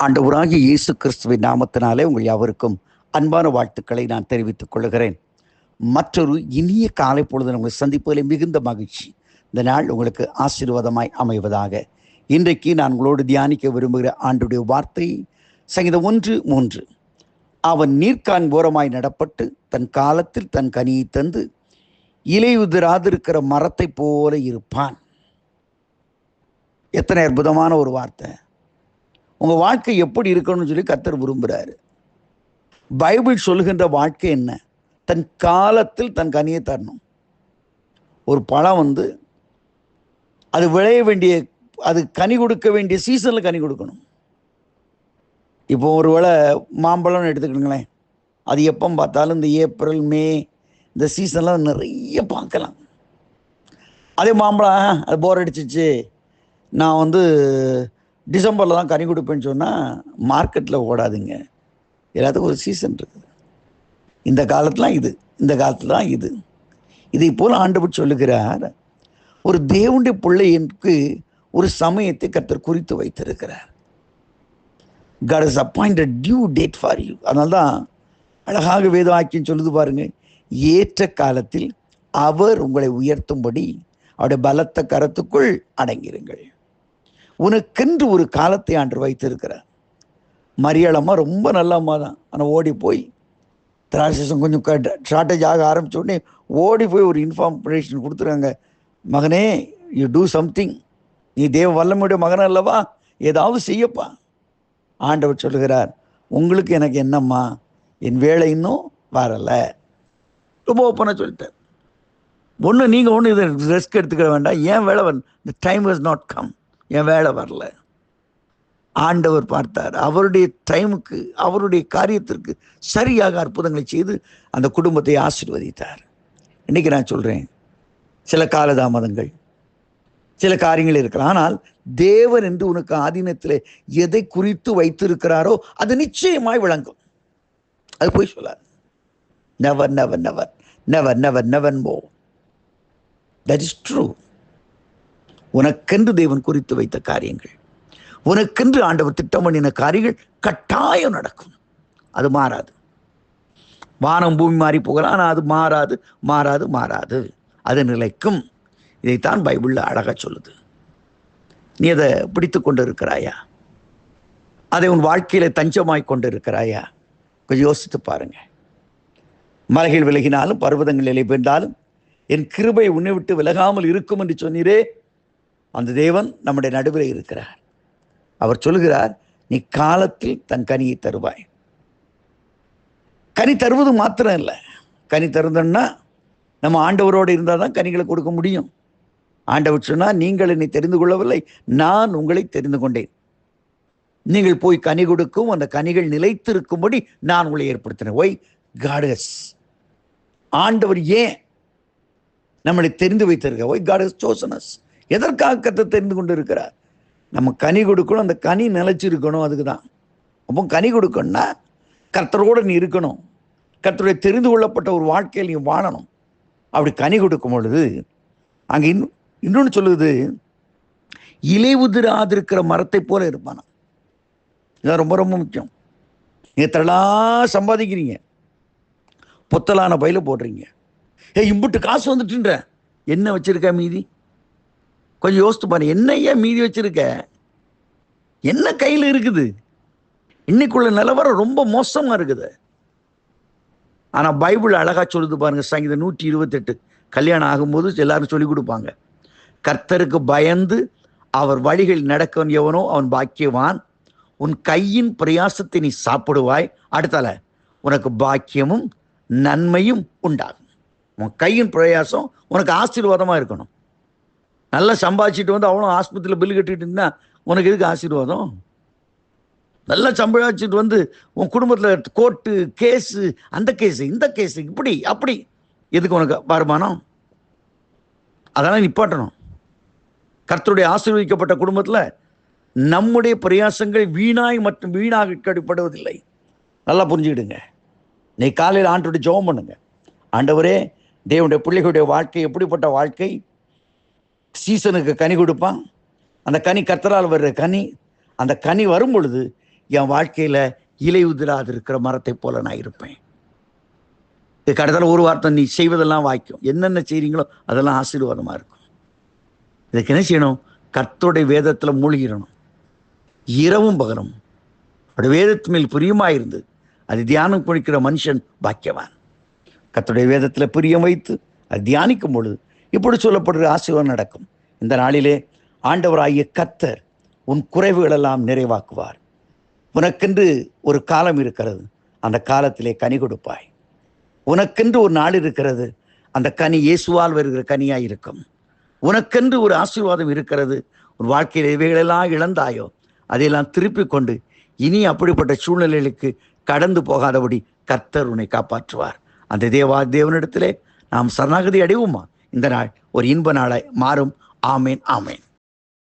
ஆண்டவராகிய இயேசு கிறிஸ்துவின் நாமத்தினாலே உங்கள் யாவருக்கும் அன்பான வாழ்த்துக்களை நான் தெரிவித்துக் கொள்கிறேன். மற்றொரு இனிய காலை பொழுது உங்களை சந்திப்பதில் மிகுந்த மகிழ்ச்சி. இந்த நாள் உங்களுக்கு ஆசீர்வாதமாய் அமைவதாக. இன்றைக்கு நான் உங்களோடு தியானிக்க விரும்புகிற ஆண்டுடைய வார்த்தை சங்கீதம் 1:3. அவன் நீர்க்கான் ஓரமாய் நடப்பட்டு தன் காலத்தில் தன் கனியை தந்து இலையுதிராதிருக்கிற மரத்தை போல இருப்பான். எத்தனை அற்புதமான ஒரு வார்த்தை! உங்கள் வாழ்க்கை எப்படி இருக்கணும்னு சொல்லி கர்த்தர் விரும்புகிறாரு. பைபிள் சொல்லுகின்ற வாழ்க்கை என்ன? தன் காலத்தில் தன் கனியை தரணும். ஒரு பழம் அது விளைய வேண்டிய, அது கனி கொடுக்க வேண்டிய சீசனில் கனி கொடுக்கணும். இப்போ ஒரு வேளை மாம்பழம்னு எடுத்துக்கிட்டுங்களேன், அது எப்போ பார்த்தாலும் இந்த ஏப்ரல் மே இந்த சீசன்லாம் நிறைய பார்க்கலாம். அதே மாம்பழம் அது போர் அடிச்சிச்சு, நான் டிசம்பரில் தான் கனி கொடுப்பேன்னு சொன்னால் மார்க்கெட்டில் ஓடாதுங்க. எல்லாத்துக்கும் ஒரு சீசன் இருக்குது. இந்த காலத்துலாம் இது, இந்த காலத்தில் தான் இது. இதை போல் ஆண்டவர் சொல்லுகிறார், ஒரு தேவனுடைய பிள்ளைக்கு ஒரு சமயத்தை கர்த்தர் குறித்து வைத்திருக்கிறார். God has appointed due date for you. அதனால தான் அழகாக வேத வாக்கியம் சொல்லுது பாருங்க, ஏற்ற காலத்தில் அவர் உங்களை உயர்த்தும்படி அவருடைய பலத்த கரத்துக்குள் அடங்கிருங்கள். உனக்கென்று ஒரு காலத்தை ஆண்டவர் வைத்திருக்கிறார். மரியாளம்மா ரொம்ப நல்ல அம்மா தான். ஆனால் ஓடி போய் திராட்சம் கொஞ்சம் ஷார்ட்டேஜ் ஆக ஆரம்பித்த உடனே ஓடி போய் ஒரு இன்ஃபார்மேஷன் கொடுத்துருக்காங்க, மகனே யூ டூ சம்திங், நீ தேவ வல்லமையுடைய மகன் அல்லவா, ஏதாவது செய்யப்பா. ஆண்டவர் சொல்லுகிறார், உங்களுக்கு எனக்கு என்னம்மா, என் வேலை இன்னும் வரலை. ரொம்ப ஓப்பனாக சொல்லிட்டார். நீங்கள் இதை ரிஸ்க் எடுத்துக்க வேண்டாம், என் வேலை வரல, the time was not come, என் வேலை வரல. ஆண்டவர் பார்த்தார், அவருடைய டைமுக்கு அவருடைய காரியத்திற்கு சரியாக அற்புதங்களை செய்து அந்த குடும்பத்தை ஆசீர்வதித்தார். இன்னைக்கு நான் சொல்கிறேன், சில காலதாமதங்கள், சில காரியங்கள் இருக்கலாம், ஆனால் தேவன் என்று உனக்கு ஆதீனத்தில் எதை குறித்து வைத்திருக்கிறாரோ அது நிச்சயமாய் விளங்கும். அது போய் சொல்லாது. Never never never never never never more. That is true. உனக்கென்று தேவன் குறித்து வைத்த காரியங்கள், உனக்கென்று ஆண்டவர் திட்டம் பண்ணின காரியங்கள் கட்டாயம் நடக்கும். அது மாறாது. வானம் பூமி மாறி போகலாம், ஆனால் அது மாறாது மாறாது மாறாது, அது நிலைக்கும். இதைத்தான் பைபிளில் அழகாக சொல்லுது. நீ அதை பிடித்து கொண்டு இருக்கிறாயா? அதை உன் வாழ்க்கையில தஞ்சமாய் கொண்டு இருக்கிறாயா? கொஞ்சம் யோசித்து பாருங்க. மலைகள் விலகினாலும் பர்வதங்கள் நிலை பெற்றாலும் என் கிருபை உன்னை விட்டு விலகாமல் இருக்கும் என்று சொன்னீரே, அந்த தேவன் நம்முடைய நடுவில் இருக்கிறார். அவர் சொல்லுகிறார், நீ காலத்தில் தன் கனியை தருவாய். கனி தருவது மாத்திரம் இல்லை, கனி தருந்தோம்னா நம்ம ஆண்டவரோடு இருந்தால் தான் கனிகளை கொடுக்க முடியும். ஆண்டவர் சொன்னால், நீங்கள் என்னை தெரிந்து கொள்ளவில்லை, நான் உங்களை தெரிந்து கொண்டேன். நீங்கள் போய் கனி கொடுக்கும், அந்த கனிகள் நிலைத்திருக்கும்படி நான் உங்களை ஏற்படுத்தினேன். ஒய் காட் ஹஸ், ஆண்டவர் ஏன் நம்மளை தெரிந்து வைத்திருக்க? Why God has chosen us. எதற்காக கர்த்தர் தெரிந்து கொண்டு இருக்கிறார்? நம்ம கனி கொடுக்கணும், அந்த கனி நிலைச்சிருக்கணும். அதுக்கு தான். அப்போ கனி கொடுக்கணும்னா கர்த்தரோடு நீ இருக்கணும், கர்த்தருடைய தெரிந்து கொள்ளப்பட்ட ஒரு வாழ்க்கையில் நீ வாழணும். அப்படி கனி கொடுக்கும் பொழுது அங்கே இன்னொன்று சொல்லுது, இலையுதிராதிருக்கிற மரத்தை போல இருப்பானா. இதான் ரொம்ப ரொம்ப முக்கியம். நீங்கள் திரளா சம்பாதிக்கிறீங்க, பொத்தலான பையில போடுறீங்க, இம்புட்டு காசு வந்துட்டுன்ற, என்ன வச்சிருக்க மீதி? கொஞ்சம் யோசித்து பாரு, என்ன ஏன் மீதி வச்சிருக்க? என்ன கையில் இருக்குது? இன்னைக்குள்ள நிலவரம் ரொம்ப மோசமா இருக்குது. ஆனா பைபிள் அழகா சொல்லுது பாருங்க, சங்கீதம் 128. கல்யாணம் ஆகும்போது எல்லாரும் சொல்லி கொடுப்பாங்க, கர்த்தருக்கு பயந்து அவர் வழிகள் நடக்க எவனோ அவன் பாக்கியவான், உன் கையின் பிரயாசத்தை நீ சாப்பிடுவாய், அடுத்தால உனக்கு பாக்கியமும் நன்மையும் உண்டாகும். உன் கையின் பிரயாசம் உனக்கு ஆசீர்வாதமா இருக்கணும். நல்லா சம்பாதிச்சுட்டு அவ்வளோ ஆஸ்பத்திரியில் பில்லு கட்டிட்டு இருந்தா உனக்கு எதுக்கு ஆசீர்வாதம்? நல்லா சம்பாதிச்சுட்டு உன் குடும்பத்தில் கோர்ட்டு கேஸு, அந்த கேஸு இந்த கேஸு, இப்படி அப்படி, எதுக்கு உனக்கு வருமானம்? அதெல்லாம் நிப்பாட்டணும். கர்த்தருடைய ஆசீர்வதிக்கப்பட்ட குடும்பத்தில் நம்முடைய பிரயாசங்கள் வீணாய் மற்றும் வீணாக கடிப்படுவதில்லை. நல்லா புரிஞ்சுக்கிடுங்க. நீ காலையில் ஆண்டவருடைய ஜெபம் பண்ணுங்க, ஆண்டவரே தேவனுடைய பிள்ளைகளுடைய வாழ்க்கை எப்படிப்பட்ட வாழ்க்கை? சீசனுக்கு கனி கொடுப்பான். அந்த கனி கர்த்தரால் வர்ற கனி, அந்த கனி வரும் பொழுது என் வாழ்க்கையில இலை உதிராது இருக்கிற மரத்தை போல நான் இருப்பேன். இது கடத்தால ஒரு வார்த்தை, நீ செய்வதெல்லாம் வாய்க்கும். என்னென்ன செய்றீங்களோ அதெல்லாம் ஆசீர்வாதமா இருக்கும். இதுக்கு என்ன செய்யணும்? கர்த்தருடைய வேதத்துல மூழ்கிடணும். இரவும் பகலும் அவருடைய வேதத்து மேல் பிரியமாயிருந்து அது தியானம் குளிக்கிற மனுஷன் பாக்கியவான். கர்த்தருடைய வேதத்துல பிரியம் வைத்து அது தியானிக்கும் பொழுது இப்படி சொல்லப்படுற ஆசீர்வாதம் நடக்கும். இந்த நாளிலே ஆண்டவராகிய கர்த்தர் உன் குறைவுகளெல்லாம் நிறைவாக்குவார். உனக்கென்று ஒரு காலம் இருக்கிறது, அந்த காலத்திலே கனி கொடுப்பாய். உனக்கென்று ஒரு நாள் இருக்கிறது, அந்த கனி இயேசுவால் வருகிற கனியாய் இருக்கும். உனக்கென்று ஒரு ஆசீர்வாதம் இருக்கிறது, உன் வாழ்க்கையில் இவைகளெல்லாம் இழந்தாயோ அதையெல்லாம் திருப்பி கொண்டு இனி அப்படிப்பட்ட சூழ்நிலைகளுக்கு கடந்து போகாதபடி கர்த்தர் உன்னை காப்பாற்றுவார். அந்த தேவனிடத்திலே நாம் சரணாகதி அடைவோமா? இந்த நாள் ஒரு இன்ப நாளாய் மாறும். ஆமேன், ஆமேன்.